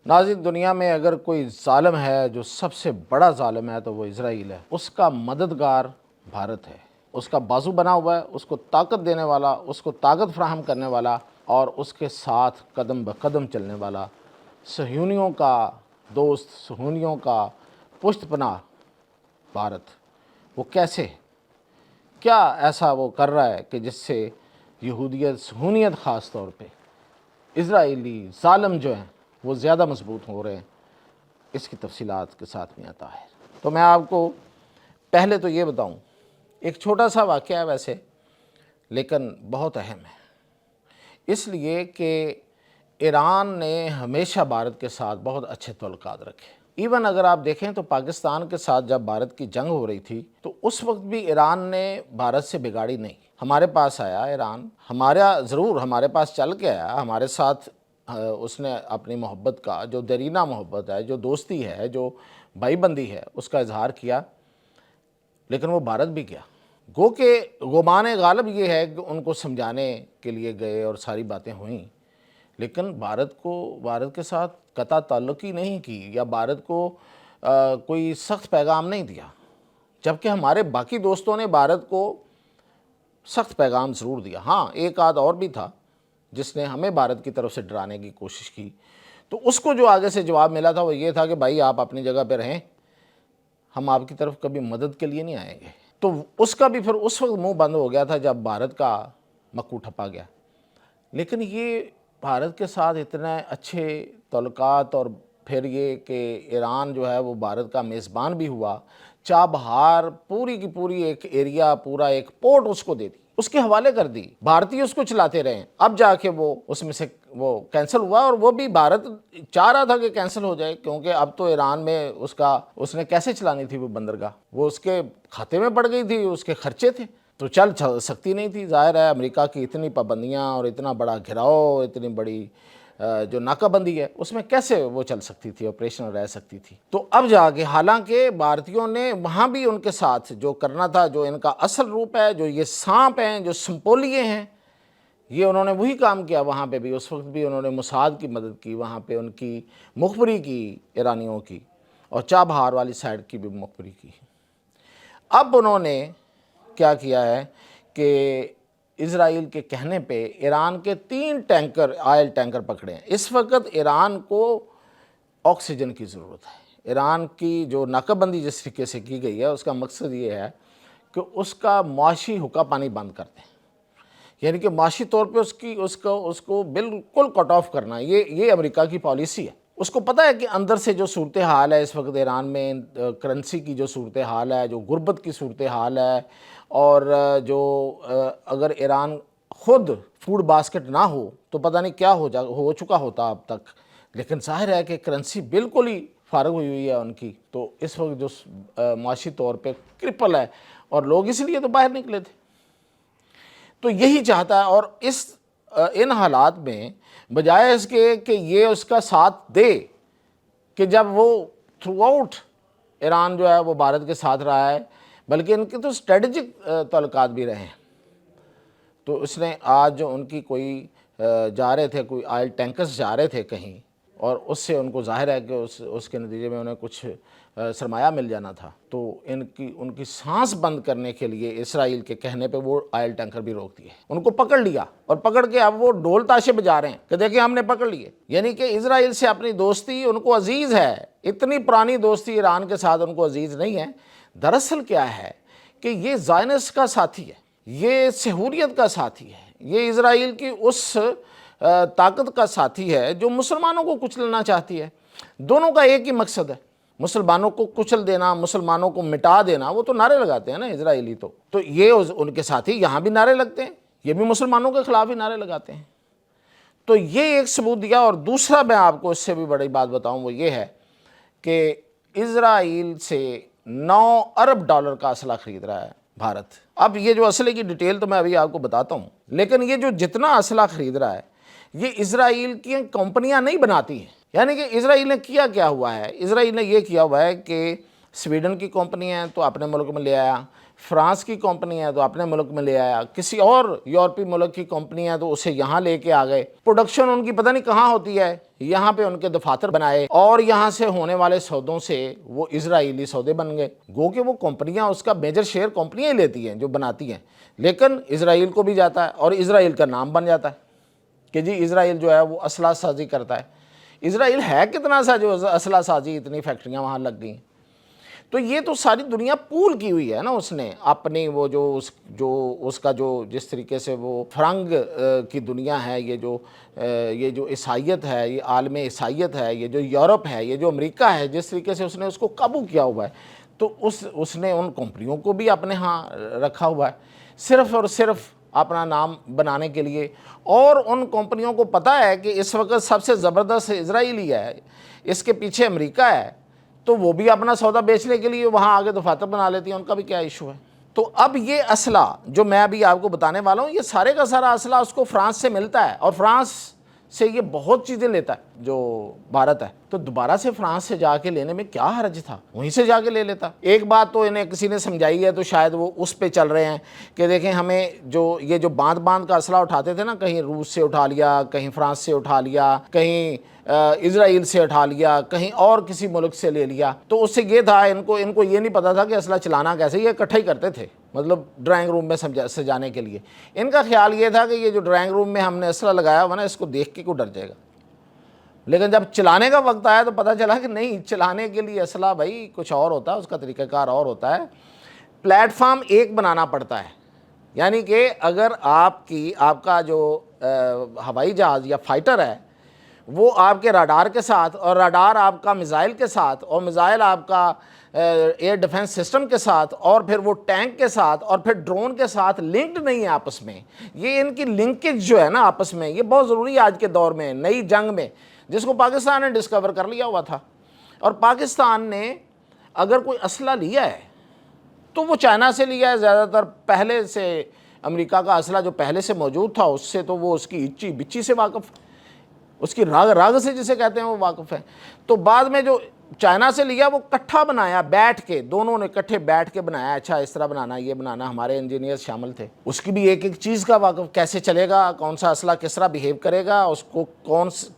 ناظرین، دنیا میں اگر کوئی ظالم ہے جو سب سے بڑا ظالم ہے تو وہ اسرائیل ہے۔ اس کا مددگار بھارت ہے، اس کا بازو بنا ہوا ہے، اس کو طاقت دینے والا، اس کو طاقت فراہم کرنے والا اور اس کے ساتھ قدم بقدم چلنے والا، صہیونیوں کا دوست، صہیونیوں کا پشت پناہ بھارت۔ وہ کیسے، کیا ایسا وہ کر رہا ہے کہ جس سے یہودیت، صہیونیت خاص طور پہ اسرائیلی ظالم جو ہیں وہ زیادہ مضبوط ہو رہے ہیں، اس کی تفصیلات کے ساتھ میں آتا ہے۔ تو میں آپ کو پہلے تو یہ بتاؤں، ایک چھوٹا سا واقعہ ہے ویسے، لیکن بہت اہم ہے، اس لیے کہ ایران نے ہمیشہ بھارت کے ساتھ بہت اچھے تعلقات رکھے۔ ایون اگر آپ دیکھیں تو پاکستان کے ساتھ جب بھارت کی جنگ ہو رہی تھی تو اس وقت بھی ایران نے بھارت سے بگاڑی نہیں، ہمارے پاس آیا ایران، ہمارے پاس چل کے آیا، ہمارے ساتھ اس نے اپنی محبت کا، جو دیرینہ محبت ہے، جو دوستی ہے، جو بھائی بندی ہے، اس کا اظہار کیا، لیکن وہ بھارت بھی گیا۔ گو کہ گمان غالب یہ ہے کہ ان کو سمجھانے کے لیے گئے اور ساری باتیں ہوئیں، لیکن بھارت کے ساتھ قطع تعلق ہی نہیں کی یا بھارت کو کوئی سخت پیغام نہیں دیا، جبکہ ہمارے باقی دوستوں نے بھارت کو سخت پیغام ضرور دیا۔ ہاں، ایک آدھ اور بھی تھا جس نے ہمیں بھارت کی طرف سے ڈرانے کی کوشش کی، تو اس کو جو آگے سے جواب ملا تھا وہ یہ تھا کہ بھائی آپ اپنی جگہ پہ رہیں، ہم آپ کی طرف کبھی مدد کے لیے نہیں آئیں گے۔ تو اس کا بھی پھر اس وقت منہ بند ہو گیا تھا جب بھارت کا مکو ٹھپا گیا۔ لیکن یہ بھارت کے ساتھ اتنے اچھے تعلقات، اور پھر یہ کہ ایران جو ہے وہ بھارت کا میزبان بھی ہوا، چابہار پوری کی پوری ایک ایریا، پورا ایک پورٹ اس کو دے دی، اس کے حوالے کر دی، بھارتی اس کو چلاتے رہے، اب جا کے وہ اس میں سے وہ کینسل ہوا، اور وہ بھی بھارت چاہ رہا تھا کہ کینسل ہو جائے، کیونکہ اب تو ایران میں اس نے کیسے چلانی تھی وہ بندرگاہ، وہ اس کے کھاتے میں پڑ گئی تھی، اس کے خرچے تھے، تو چل سکتی نہیں تھی۔ ظاہر ہے امریکہ کی اتنی پابندیاں اور اتنا بڑا گھیراؤ، اتنی بڑی جو ناکہ بندی ہے، اس میں کیسے وہ چل سکتی تھی، آپریشن رہ سکتی تھی۔ تو اب جا کے حالانکہ بھارتیوں نے وہاں بھی ان کے ساتھ جو کرنا تھا، جو ان کا اصل روپ ہے، جو یہ سانپ ہیں، جو سمپولیے ہیں، یہ انہوں نے وہی کام کیا وہاں پہ بھی۔ اس وقت بھی انہوں نے موساد کی مدد کی، وہاں پہ ان کی مخبری کی ایرانیوں کی، اور چابہار والی سائڈ کی بھی مخبری کی۔ اب انہوں نے کیا کیا ہے کہ اسرائیل کے کہنے پہ ایران کے 3 ٹینکر، آئل ٹینکر پکڑے ہیں۔ اس وقت ایران کو آکسیجن کی ضرورت ہے۔ ایران کی جو ناکہ بندی جس طریقے سے کی گئی ہے، اس کا مقصد یہ ہے کہ اس کا معاشی حقہ پانی بند کر دیں، یعنی کہ معاشی طور پہ اس کو بالکل کٹ آف کرنا۔ یہ امریکہ کی پالیسی ہے۔ اس کو پتہ ہے کہ اندر سے جو صورتحال ہے اس وقت ایران میں، کرنسی کی جو صورتحال ہے، جو غربت کی صورتحال ہے، اور جو اگر ایران خود فوڈ باسکٹ نہ ہو تو پتہ نہیں کیا ہو چکا ہوتا اب تک، لیکن ظاہر ہے کہ کرنسی بالکل ہی فارغ ہوئی ہے ان کی، تو اس وقت جو معاشی طور پہ کرپل ہے، اور لوگ اس لیے تو باہر نکلے تھے۔ تو یہی چاہتا ہے، اور ان حالات میں بجائے اس کے کہ یہ اس کا ساتھ دے، کہ جب وہ تھرو آؤٹ ایران جو ہے وہ بھارت کے ساتھ رہا ہے، بلکہ ان کے تو اسٹریٹجک تعلقات بھی رہے ہیں، تو اس نے آج جو ان کی کوئی جا رہے تھے، کوئی آئل ٹینکرز جا رہے تھے کہیں، اور اس سے ان کو ظاہر ہے کہ اس کے نتیجے میں انہیں کچھ سرمایہ مل جانا تھا، تو ان کی سانس بند کرنے کے لیے اسرائیل کے کہنے پہ وہ آئل ٹینکر بھی روک دیے، ان کو پکڑ لیا، اور پکڑ کے اب وہ ڈھول تاشے بجا رہے ہیں کہ دیکھیں ہم نے پکڑ لیے۔ یعنی کہ اسرائیل سے اپنی دوستی ان کو عزیز ہے، اتنی پرانی دوستی ایران کے ساتھ ان کو عزیز نہیں ہے۔ دراصل کیا ہے کہ یہ زائنسٹ کا ساتھی ہے، یہ صہیونیت کا ساتھی ہے، یہ اسرائیل کی اس طاقت کا ساتھی ہے جو مسلمانوں کو کچلنا چاہتی ہے۔ دونوں کا ایک ہی مقصد ہے، مسلمانوں کو کچل دینا، مسلمانوں کو مٹا دینا۔ وہ تو نعرے لگاتے ہیں نا اسرائیلی، تو یہ ان کے ساتھی یہاں بھی نعرے لگتے ہیں، یہ بھی مسلمانوں کے خلاف ہی نعرے لگاتے ہیں۔ تو یہ ایک ثبوت دیا، اور دوسرا میں آپ کو اس سے بھی بڑی بات بتاؤں، وہ یہ ہے کہ اسرائیل سے $9 ارب کا اسلحہ خرید رہا ہے بھارت۔ اب یہ جو اسلحے کی ڈیٹیل تو میں ابھی آپ کو بتاتا ہوں، لیکن یہ جو جتنا اسلحہ خرید رہا ہے یہ اسرائیل کی کمپنیاں نہیں بناتی ہیں۔ یعنی کہ اسرائیل نے کیا ہوا ہے، اسرائیل نے یہ کیا ہوا ہے کہ سویڈن کی کمپنی ہے تو اپنے ملک میں لے آیا، فرانس کی کمپنی ہے تو اپنے ملک میں لے آیا، کسی اور یورپی ملک کی کمپنی ہے تو اسے یہاں لے کے آ گئے، پروڈکشن ان کی پتہ نہیں کہاں ہوتی ہے، یہاں پہ ان کے دفاتر بنائے، اور یہاں سے ہونے والے سودوں سے وہ اسرائیلی سودے بن گئے۔ گو کہ وہ کمپنیاں اس کا میجر شیئر کمپنیاں ہی لیتی ہیں جو بناتی ہیں، لیکن اسرائیل کو بھی جاتا ہے اور اسرائیل کا نام بن جاتا ہے کہ جی اسرائیل جو ہے وہ اسلحہ سازی کرتا ہے۔ اسرائیل ہے کتنا سا جو اسلحہ سازی اتنی فیکٹریاں وہاں لگ گئیں؟ تو یہ تو ساری دنیا پول کی ہوئی ہے نا، اس نے اپنی وہ جو اس کا جو جس طریقے سے وہ فرنگ کی دنیا ہے، یہ جو عیسائیت ہے، یہ عالم عیسائیت ہے، یہ جو یورپ ہے، یہ جو امریکہ ہے، جس طریقے سے اس نے اس کو قابو کیا ہوا ہے، تو اس نے ان کمپنیوں کو بھی اپنے ہاں رکھا ہوا ہے صرف اور صرف اپنا نام بنانے کے لیے۔ اور ان کمپنیوں کو پتہ ہے کہ اس وقت سب سے زبردست اسرائیلی ہے، اس کے پیچھے امریکہ ہے، تو وہ بھی اپنا سودا بیچنے کے لیے وہاں آگے دفاتر بنا لیتی ہیں، ان کا بھی کیا ایشو ہے۔ تو اب یہ اسلحہ جو میں ابھی آپ کو بتانے والا ہوں، یہ سارے کا سارا اسلحہ اس کو فرانس سے ملتا ہے، اور فرانس سے یہ بہت چیزیں لیتا ہے جو بھارت ہے، تو دوبارہ سے فرانس سے جا کے لینے میں کیا حرج تھا، وہیں سے جا کے لے لیتا۔ ایک بات تو انہیں کسی نے سمجھائی ہے تو شاید وہ اس پہ چل رہے ہیں کہ دیکھیں ہمیں یہ جو باندھ کا اسلحہ اٹھاتے تھے نا، کہیں روس سے اٹھا لیا، کہیں فرانس سے اٹھا لیا، کہیں اسرائیل سے اٹھا لیا، کہیں اور کسی ملک سے لے لیا، تو اس سے یہ تھا ان کو یہ نہیں پتا تھا کہ اسلحہ چلانا کیسے، یہ اکٹھا ہی کرتے تھے، مطلب ڈرائنگ روم میں سجانے کے لیے۔ ان کا خیال یہ تھا کہ یہ جو ڈرائنگ روم میں ہم نے اسلحہ لگایا ہوا نا، اس کو دیکھ کے کوئی ڈر جائے گا، لیکن جب چلانے کا وقت آیا تو پتہ چلا کہ نہیں، چلانے کے لیے اسلحہ بھائی کچھ اور ہوتا ہے، اس کا طریقہ کار اور ہوتا ہے۔ پلیٹ فارم ایک بنانا پڑتا ہے، یعنی کہ اگر آپ کا جو ہوائی جہاز یا فائٹر ہے وہ آپ کے راڈار کے ساتھ، اور راڈار آپ کا میزائل کے ساتھ، اور میزائل آپ کا ایئر ڈیفنس سسٹم کے ساتھ، اور پھر وہ ٹینک کے ساتھ، اور پھر ڈرون کے ساتھ لنکڈ نہیں ہے آپس میں، یہ ان کی لنکیج جو ہے نا آپس میں، یہ بہت ضروری ہے آج کے دور میں، نئی جنگ میں، جس کو پاکستان نے ڈسکور کر لیا ہوا تھا۔ اور پاکستان نے اگر کوئی اسلحہ لیا ہے تو وہ چائنا سے لیا ہے زیادہ تر، پہلے سے امریکہ کا اسلحہ جو پہلے سے موجود تھا اس سے تو وہ اس کی اچی بچی سے واقف، اس کی راگ سے جسے کہتے ہیں وہ واقف ہے۔ تو بعد میں جو چائنا سے لیا وہ کٹھا بنایا، بیٹھ کے دونوں نے کٹھے بیٹھ کے بنایا، اچھا اس طرح بنانا، یہ بنانا، ہمارے انجینئر شامل تھے، اس کی بھی ایک ایک چیز کا واقف، کیسے چلے گا، کون سا اسلحہ کس طرح بیہیو کرے گا، اس کو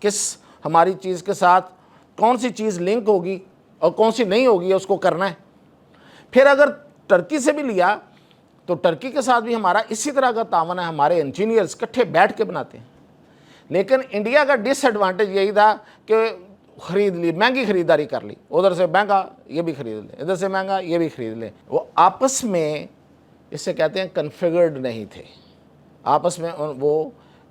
کس ہماری چیز کے ساتھ کون سی چیز لنک ہوگی اور کون سی نہیں ہوگی، اس کو کرنا ہے۔ پھر اگر ٹرکی سے بھی لیا تو ٹرکی کے ساتھ بھی ہمارا اسی طرح کا تعاون ہے، ہمارے انجینئرز کٹھے بیٹھ کے بناتے ہیں۔ لیکن انڈیا کا ڈس ایڈوانٹیج یہی تھا کہ خرید لی، مہنگی خریداری کر لی، ادھر سے مہنگا یہ بھی خرید لیں، ادھر سے مہنگا یہ بھی خرید لیں۔ وہ آپس میں اسے کہتے ہیں کنفیگرڈ نہیں تھے، آپس میں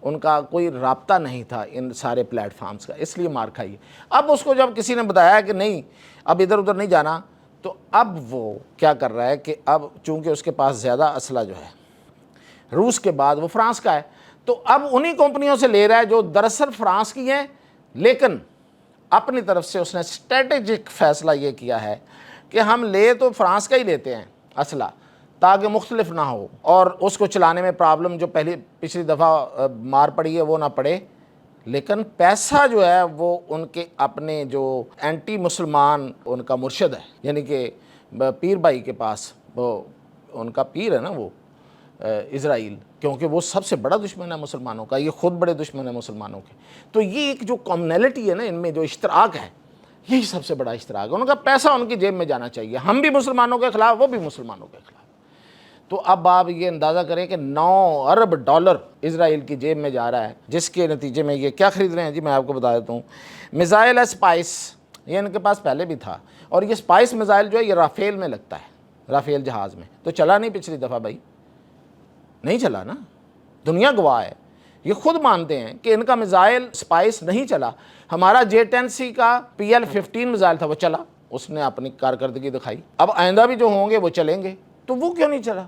ان کا کوئی رابطہ نہیں تھا ان سارے پلیٹ فارمز کا، اس لیے مار کھائی۔ اب اس کو جب کسی نے بتایا کہ نہیں اب ادھر ادھر نہیں جانا، تو اب وہ کیا کر رہا ہے کہ اب چونکہ اس کے پاس زیادہ اسلحہ جو ہے روس کے بعد وہ فرانس کا ہے، تو اب انہی کمپنیوں سے لے رہا ہے جو دراصل فرانس کی ہیں، لیکن اپنی طرف سے اس نے اسٹریٹجک فیصلہ یہ کیا ہے کہ ہم لے تو فرانس کا ہی لیتے ہیں اسلحہ تاکہ مختلف نہ ہو، اور اس کو چلانے میں پرابلم جو پچھلی دفعہ مار پڑی ہے وہ نہ پڑے، لیکن پیسہ جو ہے وہ ان کے اپنے جو اینٹی مسلمان ان کا مرشد ہے، یعنی کہ پیر بھائی کے پاس، وہ ان کا پیر ہے نا وہ اسرائیل، کیونکہ وہ سب سے بڑا دشمن ہے مسلمانوں کا، یہ خود بڑے دشمن ہیں مسلمانوں کے، تو یہ ایک جو کامنلٹی ہے نا ان میں، جو اشتراک ہے، یہی سب سے بڑا اشتراک ہے، ان کا پیسہ ان کی جیب میں جانا چاہیے، ہم بھی مسلمانوں کے خلاف، وہ بھی مسلمانوں کے خلاف۔ تو اب آپ یہ اندازہ کریں کہ 9 ارب ڈالر اسرائیل کی جیب میں جا رہا ہے، جس کے نتیجے میں یہ کیا خرید رہے ہیں جی، میں آپ کو بتا دیتا ہوں، میزائل ہے سپائس، یہ ان کے پاس پہلے بھی تھا، اور یہ سپائس میزائل جو ہے یہ رافیل میں لگتا ہے، رافیل جہاز میں، تو چلا نہیں پچھلی دفعہ بھائی، نہیں چلا نا، دنیا گواہ ہے، یہ خود مانتے ہیں کہ ان کا میزائل سپائس نہیں چلا، ہمارا J-10C کا PL-15 میزائل تھا وہ چلا، اس نے اپنی کارکردگی دکھائی، اب آئندہ بھی جو ہوں گے وہ چلیں گے، تو وہ کیوں نہیں چلا؟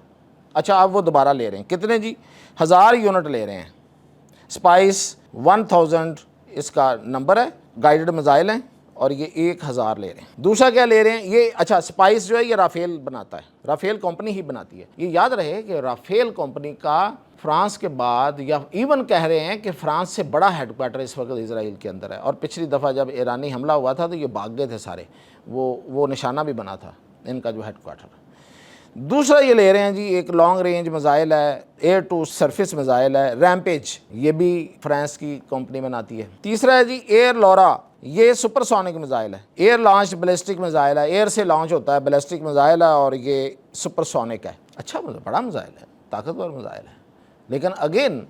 اچھا اب وہ دوبارہ لے رہے ہیں، کتنے جی؟ 1000 یونٹ لے رہے ہیں، سپائس 1000 اس کا نمبر ہے، گائیڈڈ میزائل ہیں، اور یہ 1000 لے رہے ہیں۔ دوسرا کیا لے رہے ہیں یہ؟ اچھا سپائس جو ہے یہ رافیل بناتا ہے، رافیل کمپنی ہی بناتی ہے، یہ یاد رہے کہ رافیل کمپنی کا فرانس کے بعد، یا ایون کہہ رہے ہیں کہ فرانس سے بڑا ہیڈ کوارٹر اس وقت اسرائیل کے اندر ہے، اور پچھلی دفعہ جب ایرانی حملہ ہوا تھا تو یہ بھاگ گئے تھے سارے، وہ نشانہ بھی بنا تھا ان کا جو ہیڈ کوارٹر۔ دوسرا یہ لے رہے ہیں جی ایک لانگ رینج میزائل ہے، ایئر ٹو سرفیس میزائل ہے ریمپیج، یہ بھی فرانس کی کمپنی بناتی ہے۔ تیسرا ہے جی ایئر لورا، یہ سپر سونک میزائل ہے، ایئر لانچ بیلسٹک میزائل ہے، ایئر سے لانچ ہوتا ہے بیلسٹک میزائل ہے اور یہ سپر سونک ہے۔ اچھا بڑا میزائل ہے، طاقتور میزائل ہے، لیکن اگین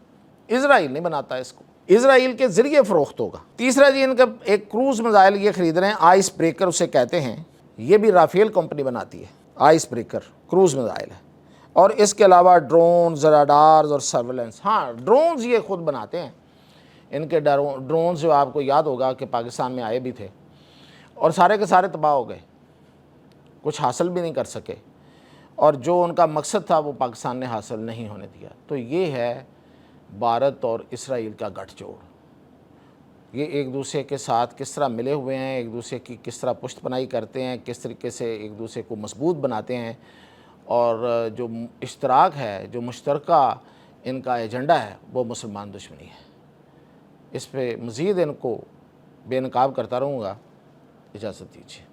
اسرائیل نہیں بناتا اس کو، اسرائیل کے ذریعے فروخت ہوگا۔ تیسرا جی ان کا ایک کروز میزائل یہ خرید رہے ہیں، آئس بریکر اسے کہتے ہیں، یہ بھی رافیل کمپنی بناتی ہے، آئس بریکر کروز میزائل ہے۔ اور اس کے علاوہ ڈرونز، راڈارز اور سرویلنس، ہاں ڈرونز یہ خود بناتے ہیں، ان کے ڈرونز جو آپ کو یاد ہوگا کہ پاکستان میں آئے بھی تھے اور سارے کے سارے تباہ ہو گئے، کچھ حاصل بھی نہیں کر سکے، اور جو ان کا مقصد تھا وہ پاکستان نے حاصل نہیں ہونے دیا۔ تو یہ ہے بھارت اور اسرائیل کا گٹھ جوڑ، یہ ایک دوسرے کے ساتھ کس طرح ملے ہوئے ہیں، ایک دوسرے کی کس طرح پشت پناہی کرتے ہیں، کس طریقے سے ایک دوسرے کو مضبوط بناتے ہیں، اور جو اشتراک ہے، جو مشترکہ ان کا ایجنڈا ہے وہ مسلمان دشمنی ہے۔ اس پہ مزید ان کو بے نقاب کرتا رہوں گا، اجازت دیجیے۔